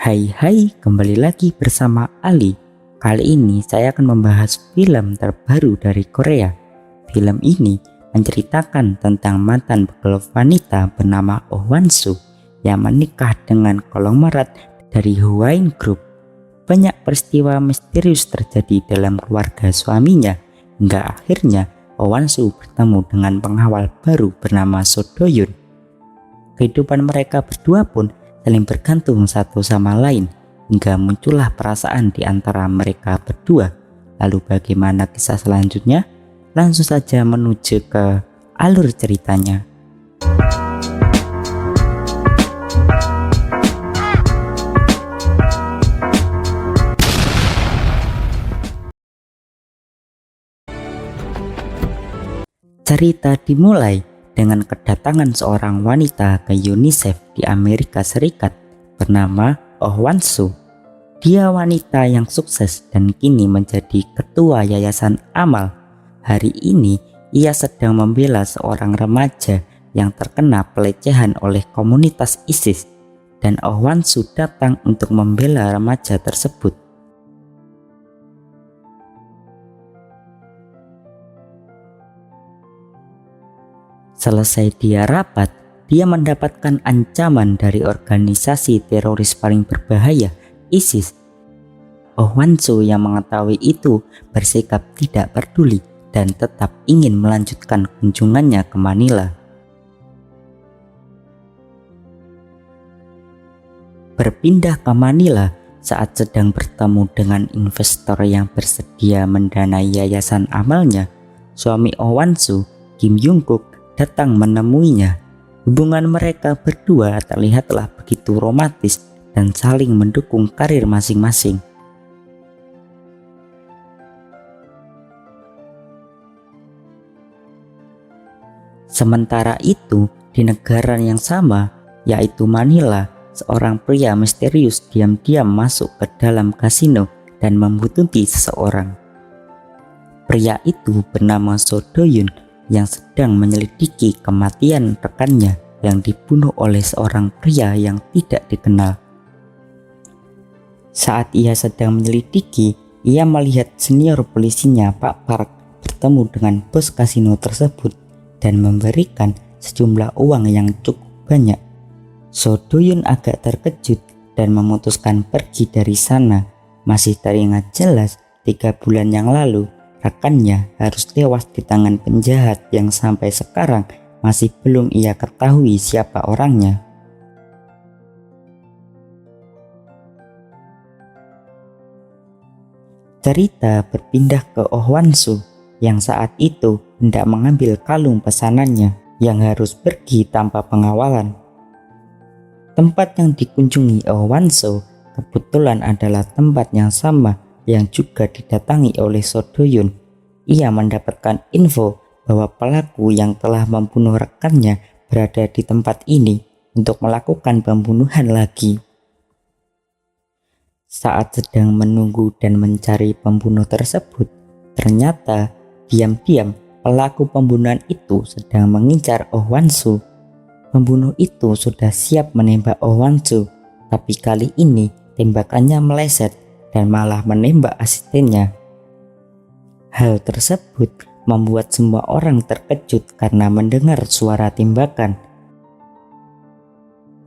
Hai, kembali lagi bersama Ali. Kali ini saya akan membahas film terbaru dari Korea. Film ini menceritakan tentang mantan pegelap wanita bernama Oh Wan-soo yang menikah dengan konglomerat dari Hwain Group. Banyak peristiwa misterius terjadi dalam keluarga suaminya hingga akhirnya Oh Wan-soo bertemu dengan pengawal baru bernama So Do-yoon. Kehidupan mereka berdua pun saling bergantung satu sama lain hingga muncullah perasaan di antara mereka berdua. Lalu bagaimana kisah selanjutnya? Langsung saja menuju ke alur ceritanya. Cerita dimulai dengan kedatangan seorang wanita ke UNICEF di Amerika Serikat bernama Oh Wan-soo. Dia wanita yang sukses dan kini menjadi ketua Yayasan Amal. Hari ini ia sedang membela seorang remaja yang terkena pelecehan oleh komunitas ISIS dan Oh Wan-soo datang untuk membela remaja tersebut. Selesai dia rapat, dia mendapatkan ancaman dari organisasi teroris paling berbahaya, ISIS. Oh Wan-soo yang mengetahui itu bersikap tidak peduli dan tetap ingin melanjutkan kunjungannya ke Manila. Berpindah ke Manila saat sedang bertemu dengan investor yang bersedia mendanai yayasan amalnya, suami Oh Wan-soo, Kim Jung-kook, datang menemuinya. Hubungan mereka berdua terlihatlah begitu romantis dan saling mendukung karir masing-masing. Sementara itu, di negara yang sama, yaitu Manila, seorang pria misterius diam-diam masuk ke dalam kasino dan membuntuti seseorang. Pria itu bernama So Do-yoon yang sedang menyelidiki kematian rekannya yang dibunuh oleh seorang pria yang tidak dikenal. Saat ia sedang menyelidiki, ia melihat senior polisinya Pak Park bertemu dengan bos kasino tersebut dan memberikan sejumlah uang yang cukup banyak. So Do-yoon agak terkejut dan memutuskan pergi dari sana. Masih teringat jelas 3 bulan yang lalu rekannya harus tewas di tangan penjahat yang sampai sekarang masih belum ia ketahui siapa orangnya. Cerita berpindah ke Oh Wan-soo yang saat itu hendak mengambil kalung pesanannya yang harus pergi tanpa pengawalan. Tempat yang dikunjungi Oh Wan-soo kebetulan adalah tempat yang sama yang juga didatangi oleh So Do-yoon. Ia mendapatkan info bahwa pelaku yang telah membunuh rekannya berada di tempat ini untuk melakukan pembunuhan lagi. Saat sedang menunggu dan mencari pembunuh tersebut, ternyata diam-diam pelaku pembunuhan itu sedang mengincar Oh Wan-soo. Pembunuh itu sudah siap menembak Oh Wan-soo, tapi kali ini tembakannya meleset dan malah menembak asistennya. Hal tersebut membuat semua orang terkejut karena mendengar suara tembakan.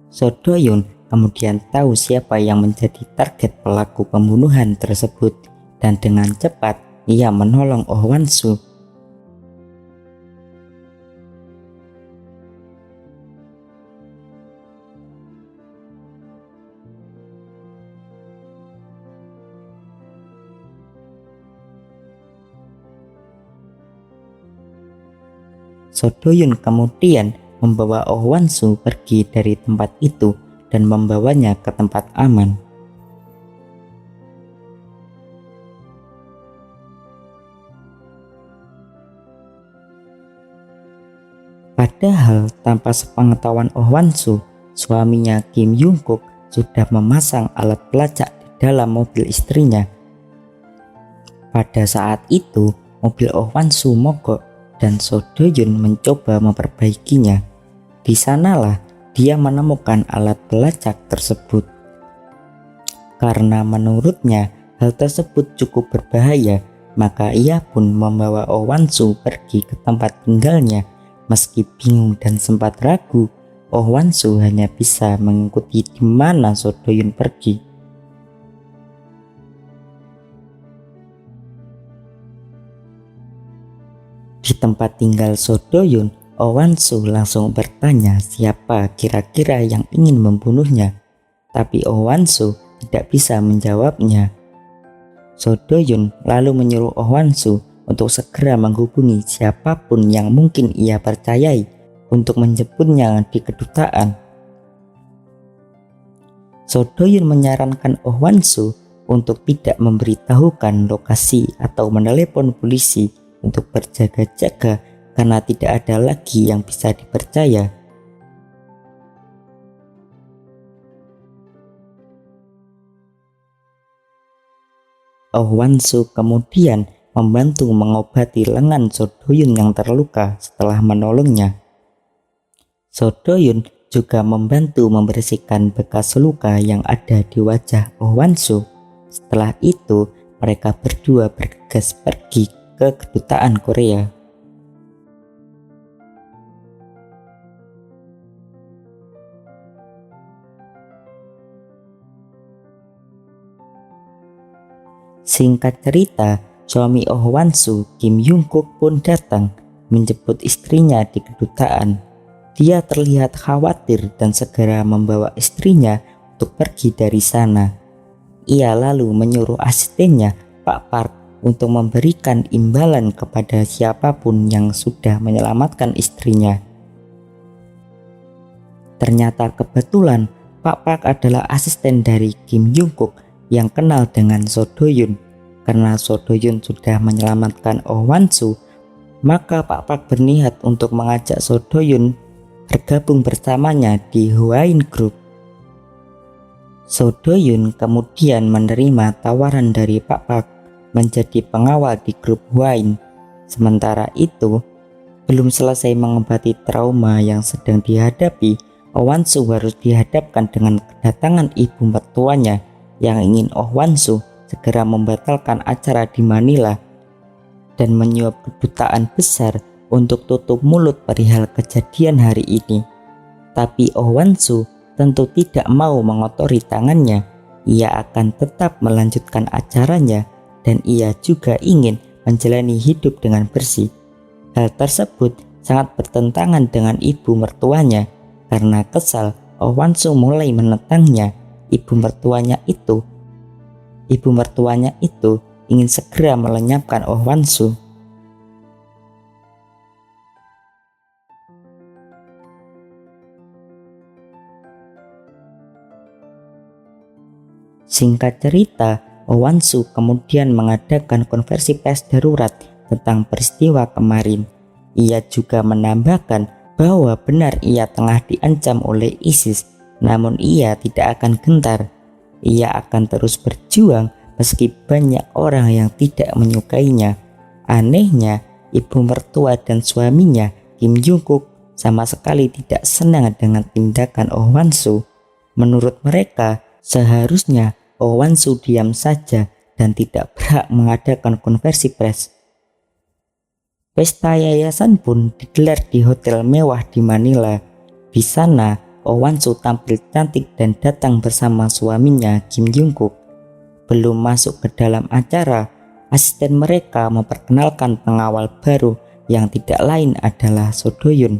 So Do-yoon kemudian tahu siapa yang menjadi target pelaku pembunuhan tersebut dan dengan cepat ia menolong Oh Wan-soo. So Do-yoon kemudian membawa Oh Wan-soo pergi dari tempat itu dan membawanya ke tempat aman. Padahal tanpa sepengetahuan Oh Wan-soo, suaminya Kim Jung-kook sudah memasang alat pelacak di dalam mobil istrinya. Pada saat itu, mobil Oh Wan-soo mogok dan So Do-yoon mencoba memperbaikinya. Di sanalah dia menemukan alat pelacak tersebut. Karena menurutnya hal tersebut cukup berbahaya, maka ia pun membawa Oh Wan-soo pergi ke tempat tinggalnya. Meski bingung dan sempat ragu, Oh Wan-soo hanya bisa mengikuti di mana So Do-yoon pergi. Di tempat tinggal So Do-yoon, Oh Wan-soo langsung bertanya siapa kira-kira yang ingin membunuhnya. Tapi Oh Wan-soo tidak bisa menjawabnya. So Do-yoon lalu menyuruh Oh Wan-soo untuk segera menghubungi siapapun yang mungkin ia percayai untuk menjemputnya di kedutaan. So Do-yoon menyarankan Oh Wan-soo untuk tidak memberitahukan lokasi atau menelepon polisi untuk berjaga-jaga karena tidak ada lagi yang bisa dipercaya. Oh Wan-soo kemudian membantu mengobati lengan So Do-yoon yang terluka setelah menolongnya. So Do-yoon juga membantu membersihkan bekas luka yang ada di wajah Oh Wan-soo. Setelah itu, mereka berdua bergegas pergi ke kedutaan Korea. Singkat cerita, suami Oh Wan-soo, Kim Young-kook pun datang menjemput istrinya di kedutaan. Dia terlihat khawatir dan segera membawa istrinya untuk pergi dari sana. Ia lalu menyuruh asistennya, Pak Park, untuk memberikan imbalan kepada siapapun yang sudah menyelamatkan istrinya. Ternyata kebetulan Pak Park adalah asisten dari Kim Young-kook yang kenal dengan So Do-yoon. Karena So Do-yoon sudah menyelamatkan Oh Wan-soo, maka Pak Park berniat untuk mengajak So Do-yoon bergabung bersamanya di Hwain Group. So Do-yoon kemudian menerima tawaran dari Pak Park menjadi pengawal di grup Hwain. Sementara itu, belum selesai mengobati trauma yang sedang dihadapi, Oh Wan-soo harus dihadapkan dengan kedatangan ibu mertuanya yang ingin Oh Wan-soo segera membatalkan acara di Manila dan menyuap kedutaan besar untuk tutup mulut perihal kejadian hari ini. Tapi Oh Wan-soo tentu tidak mau mengotori tangannya. Ia akan tetap melanjutkan acaranya dan ia juga ingin menjalani hidup dengan bersih. Hal tersebut sangat bertentangan dengan ibu mertuanya. Karena kesal, Oh Wan-soo mulai menentangnya. Ibu mertuanya itu ingin segera melenyapkan Oh Wan-soo. Singkat cerita, Oh Wan-soo kemudian mengadakan konversi pers darurat tentang peristiwa kemarin. Ia juga menambahkan bahwa benar ia tengah diancam oleh ISIS, namun ia tidak akan gentar. Ia akan terus berjuang meski banyak orang yang tidak menyukainya. Anehnya, ibu mertua dan suaminya Kim Young-kook sama sekali tidak senang dengan tindakan Oh Wan-soo. Menurut mereka, seharusnya Oh Wan-soo diam saja dan tidak berhak mengadakan konversi pers. Pesta yayasan pun digelar di hotel mewah di Manila. Di sana, Oh Wan-soo tampil cantik dan datang bersama suaminya Kim Young-kook. Belum masuk ke dalam acara, asisten mereka memperkenalkan pengawal baru yang tidak lain adalah So Do-yoon.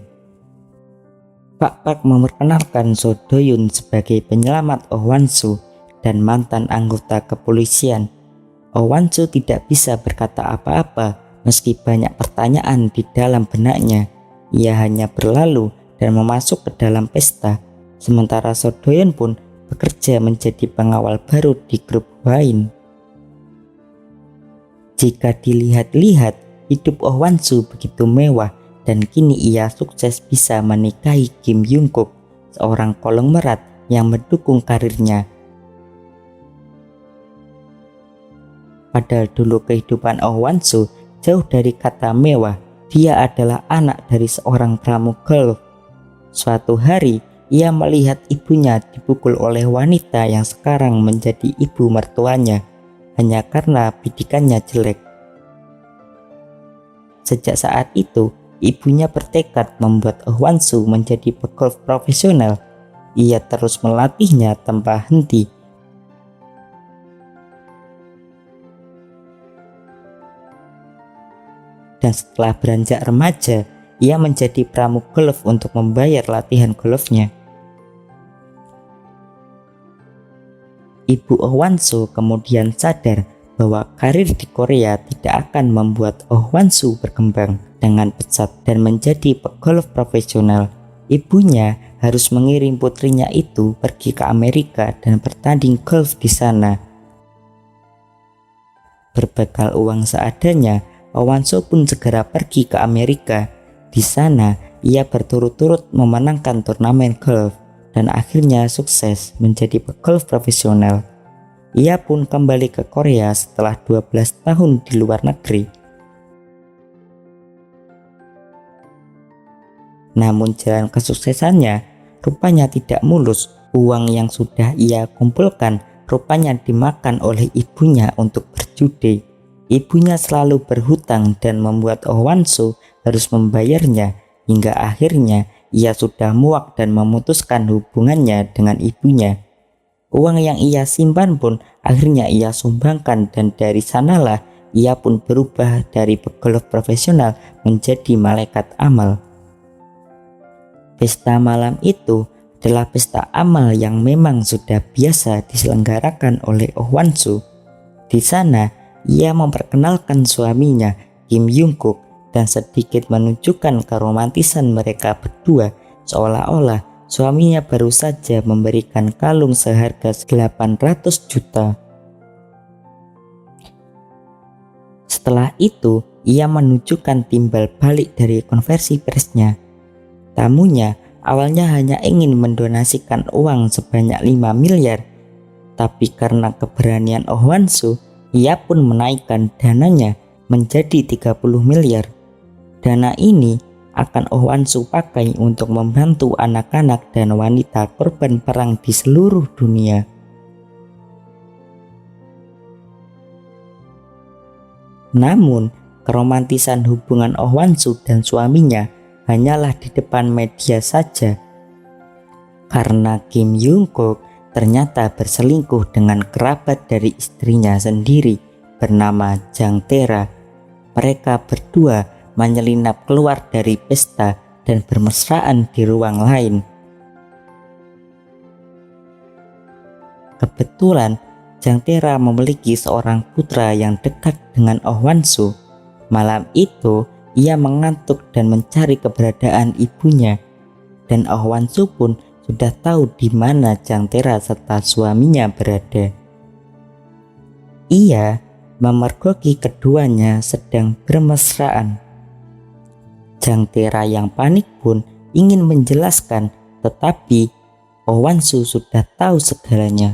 Pak Park memperkenalkan So Do-yoon sebagai penyelamat Oh Wan-soo dan mantan anggota kepolisian. Oh Wan-soo tidak bisa berkata apa-apa meski banyak pertanyaan di dalam benaknya. Ia hanya berlalu dan memasuk ke dalam pesta. Sementara So Do-yoon pun bekerja menjadi pengawal baru di grup Hwain. Jika dilihat-lihat, hidup Oh Wan-soo begitu mewah dan kini ia sukses bisa menikahi Kim Young-kook, seorang konglomerat yang mendukung karirnya. Padahal dulu kehidupan Oh Wan-soo jauh dari kata mewah. Dia adalah anak dari seorang pramugari. Suatu hari, ia melihat ibunya dipukul oleh wanita yang sekarang menjadi ibu mertuanya hanya karena bidikannya jelek. Sejak saat itu, ibunya bertekad membuat Oh Wan-soo menjadi pegolf profesional. Ia terus melatihnya tanpa henti. Dan setelah beranjak remaja, ia menjadi pramugari golf untuk membayar latihan golfnya. Ibu Oh Wan-soo kemudian sadar bahwa karir di Korea tidak akan membuat Oh Wan-soo berkembang dengan pesat dan menjadi pegolf profesional. Ibunya harus mengirim putrinya itu pergi ke Amerika dan bertanding golf di sana. Berbekal uang seadanya, Oh Wan-soo pun segera pergi ke Amerika. Di sana, ia berturut-turut memenangkan turnamen golf dan akhirnya sukses menjadi pegolf profesional. Ia pun kembali ke Korea setelah 12 tahun di luar negeri. Namun jalan kesuksesannya rupanya tidak mulus. Uang yang sudah ia kumpulkan rupanya dimakan oleh ibunya untuk berjudi. Ibunya selalu berhutang dan membuat Oh Wan-soo harus membayarnya, hingga akhirnya ia sudah muak dan memutuskan hubungannya dengan ibunya. Uang yang ia simpan pun akhirnya ia sumbangkan, dan dari sanalah ia pun berubah dari pegolf profesional menjadi malaikat amal. Pesta malam itu adalah pesta amal yang memang sudah biasa diselenggarakan oleh Oh Wan-soo. Di sana, ia memperkenalkan suaminya Kim Jung-kook dan sedikit menunjukkan keromantisan mereka berdua, seolah-olah suaminya baru saja memberikan kalung seharga 800 juta. Setelah itu, ia menunjukkan timbal balik dari konversi persnya. Tamunya awalnya hanya ingin mendonasikan uang sebanyak 5 miliar, tapi karena keberanian Oh Wan-soo, ia pun menaikkan dananya menjadi 30 miliar. Dana ini akan Oh Wan-soo pakai untuk membantu anak-anak dan wanita korban perang di seluruh dunia. Namun, keromantisan hubungan Oh Wan-soo dan suaminya hanyalah di depan media saja, karena Kim Jung-kook ternyata berselingkuh dengan kerabat dari istrinya sendiri bernama Jang Tae-ra. Mereka berdua menyelinap keluar dari pesta dan bermesraan di ruang lain. Kebetulan Jang Tae-ra memiliki seorang putra yang dekat dengan Oh Wan-soo. Malam itu ia mengantuk dan mencari keberadaan ibunya, dan Oh Wan-soo pun sudah tahu di mana Jang Tae-ra serta suaminya berada. Ia memergoki keduanya sedang bermesraan. Jang Tae-ra yang panik pun ingin menjelaskan, tetapi Oh Wan-soo sudah tahu segalanya.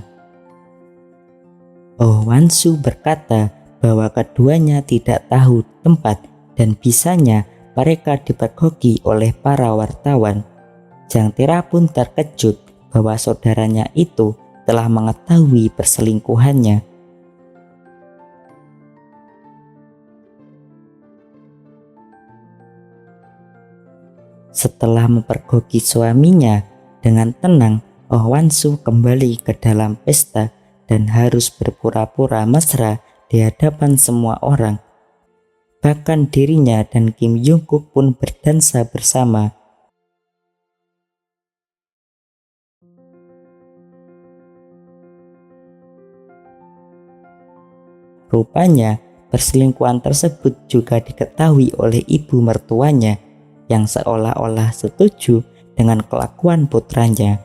Oh Wan-soo berkata bahwa keduanya tidak tahu tempat dan bisanya mereka dipergoki oleh para wartawan. Jang Tae-ra pun terkejut bahwa saudaranya itu telah mengetahui perselingkuhannya. Setelah mempergoki suaminya, dengan tenang Oh Wan-soo kembali ke dalam pesta dan harus berpura-pura mesra di hadapan semua orang. Bahkan dirinya dan Kim Jung-kook pun berdansa bersama. Rupanya perselingkuhan tersebut juga diketahui oleh ibu mertuanya yang seolah-olah setuju dengan kelakuan putranya.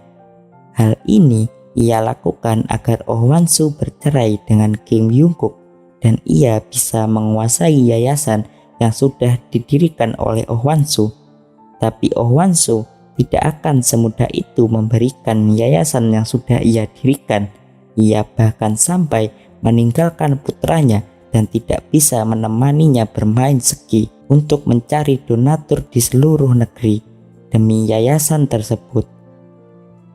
Hal ini ia lakukan agar Oh Wan-soo bercerai dengan Kim Jung-kook dan ia bisa menguasai yayasan yang sudah didirikan oleh Oh Wan-soo. Tapi Oh Wan-soo tidak akan semudah itu memberikan yayasan yang sudah ia dirikan. Ia bahkan sampai meninggalkan putranya dan tidak bisa menemaninya bermain ski untuk mencari donatur di seluruh negeri demi yayasan tersebut.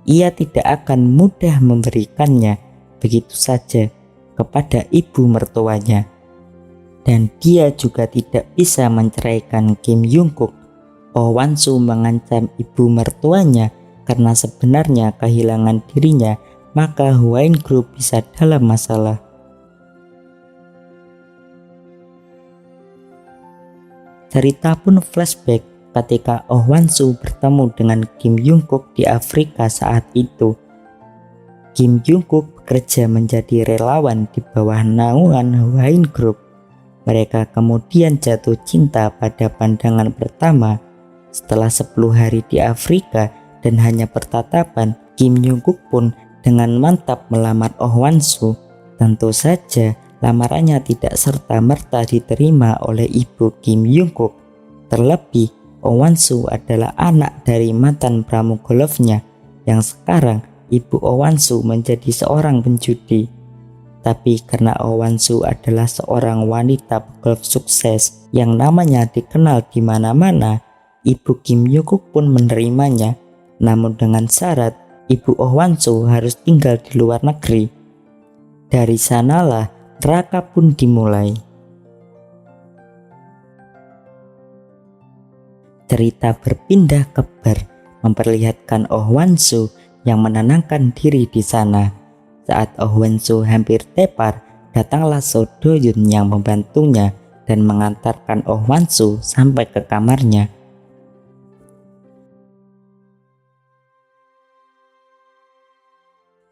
ia tidak akan mudah memberikannya begitu saja kepada ibu mertuanya. Dan dia juga tidak bisa menceraikan Kim Jung-kook. Oh Wan-soo mengancam ibu mertuanya karena sebenarnya kehilangan dirinya, maka Hwain Group bisa dalam masalah. Cerita pun flashback ketika Oh Wan-soo bertemu dengan Kim Jung-kook di Afrika saat itu. Kim Jung-kook bekerja menjadi relawan di bawah naungan Hwain Group. Mereka kemudian jatuh cinta pada pandangan pertama. Setelah 10 hari di Afrika dan hanya bertatapan, Kim Jung-kook pun dengan mantap melamar Oh Wan-soo. Tentu saja lamarannya tidak serta-merta diterima oleh ibu Kim Jung-kook. Terlebih, Oh Wan-soo adalah anak dari mantan pramugolfnya yang sekarang ibu Oh Wan-soo menjadi seorang penjudi. Tapi karena Oh Wan-soo adalah seorang wanita pegolf sukses yang namanya dikenal di mana-mana, ibu Kim Jung-kook pun menerimanya. Namun dengan syarat ibu Oh Wan-soo harus tinggal di luar negeri. Dari sanalah neraka pun dimulai. Cerita berpindah ke bar memperlihatkan Oh Wan-soo yang menenangkan diri di sana. Saat Oh Wan-soo hampir tepar, datanglah So Do-yoon yang membantunya dan mengantarkan Oh Wan-soo sampai ke kamarnya.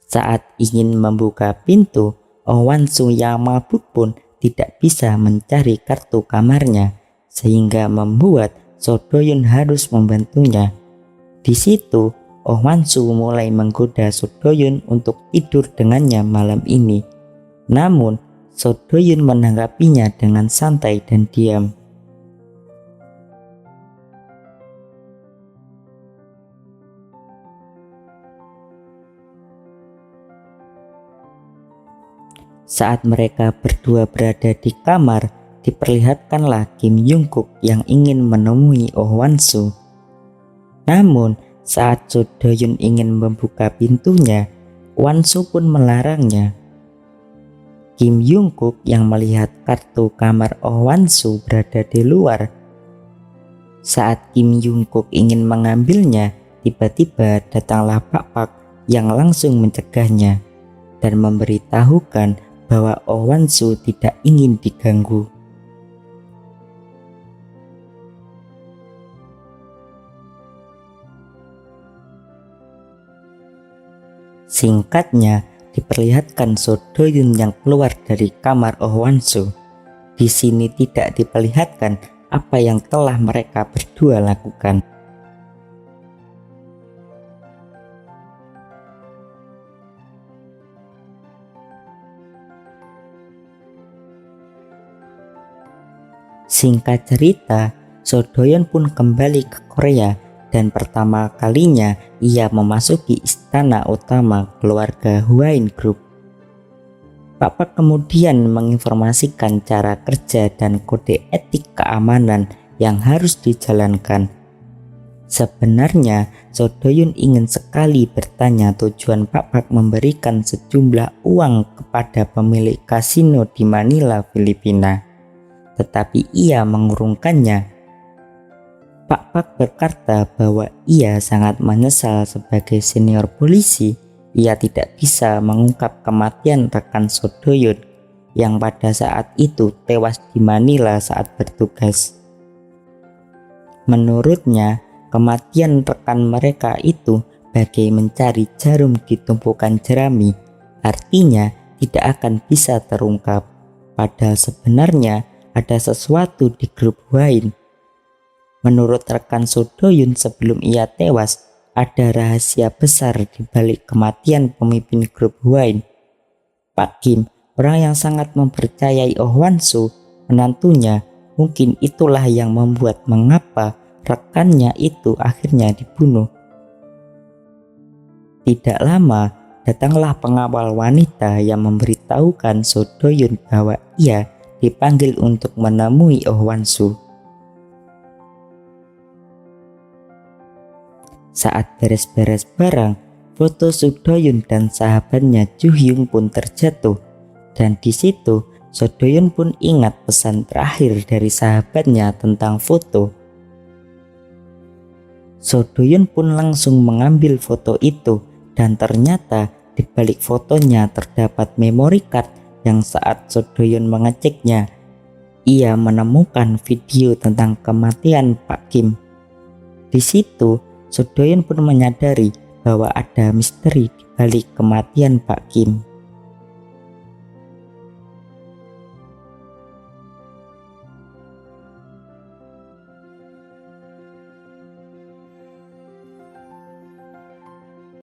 Saat ingin membuka pintu, Oh Wan-soo yang mabuk pun tidak bisa mencari kartu kamarnya, sehingga membuat So Do-yoon harus membantunya. Di situ, Oh Wan-soo mulai menggoda So Do-yoon untuk tidur dengannya malam ini. Namun, So Do-yoon menanggapinya dengan santai dan diam. Saat mereka berdua berada di kamar, diperlihatkanlah Kim Jung-kook yang ingin menemui Oh Wan-soo. Namun, saat So Do-yoon ingin membuka pintunya, Wan-soo pun melarangnya. Kim Jung-kook yang melihat kartu kamar Oh Wan-soo berada di luar. Saat Kim Jung-kook ingin mengambilnya, tiba-tiba datanglah Pak yang langsung mencegahnya dan memberitahukan bahwa Oh Wan-soo tidak ingin diganggu. Singkatnya, diperlihatkan So Do-yoon yang keluar dari kamar Oh Wan-soo. Di sini tidak diperlihatkan apa yang telah mereka berdua lakukan. Singkat cerita, So Do-yoon pun kembali ke Korea dan pertama kalinya ia memasuki istana utama keluarga Hwain Group. Pak kemudian menginformasikan cara kerja dan kode etik keamanan yang harus dijalankan. Sebenarnya, So Do-yoon ingin sekali bertanya tujuan Pak memberikan sejumlah uang kepada pemilik kasino di Manila, Filipina. Tetapi ia mengurungkannya. Pak berkata bahwa ia sangat menyesal sebagai senior polisi. Ia tidak bisa mengungkap kematian rekan So Do-yoon yang pada saat itu tewas di Manila saat bertugas. Menurutnya, kematian rekan mereka itu bagai mencari jarum di tumpukan jerami, artinya tidak akan bisa terungkap. Padahal sebenarnya ada sesuatu di grup Hwain. Menurut rekan So Do-yoon sebelum ia tewas, ada rahasia besar di balik kematian pemimpin grup Hwain. Pak Kim, orang yang sangat mempercayai Oh Wan-soo, menantunya, mungkin itulah yang membuat mengapa rekannya itu akhirnya dibunuh. Tidak lama, datanglah pengawal wanita yang memberitahukan So Do-yoon bahwa ia dipanggil untuk menemui Oh Wan-soo. Saat beres-beres barang, foto Sudoyun dan sahabatnya Ju Hyung pun terjatuh. Dan di situ Sudoyun pun ingat pesan terakhir dari sahabatnya tentang foto. Sudoyun pun langsung mengambil foto itu, dan ternyata di balik fotonya terdapat memory card yang saat Sudoyun mengeceknya, ia menemukan video tentang kematian Pak Kim. Di situ Sudoyun pun menyadari bahwa ada misteri di balik kematian Pak Kim.